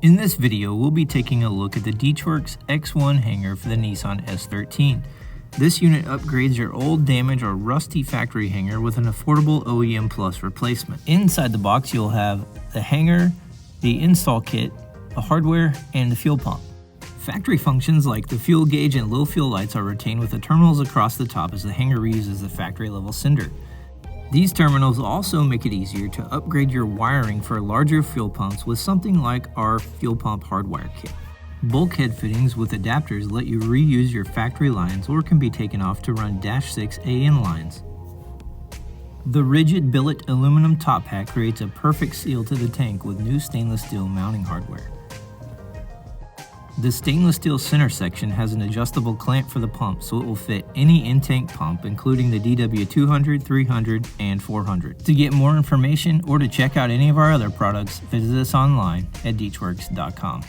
In this video, we'll be taking a look at the DeatschWerks X1 hanger for the Nissan S13. This unit upgrades your old, damaged, or rusty factory hanger with an affordable OEM Plus replacement. Inside the box, you'll have the hanger, the install kit, the hardware, and the fuel pump. Factory functions like the fuel gauge and low fuel lights are retained with the terminals across the top as the hanger reuses the factory level cinder. These terminals also make it easier to upgrade your wiring for larger fuel pumps with something like our fuel pump hardwire kit. Bulkhead fittings with adapters let you reuse your factory lines or can be taken off to run -6 AN lines. The rigid billet aluminum top hat creates a perfect seal to the tank with new stainless steel mounting hardware. The stainless steel center section has an adjustable clamp for the pump, so it will fit any in-tank pump, including the DW200, 300, and 400. To get more information or to check out any of our other products, visit us online at DeatschWerks.com.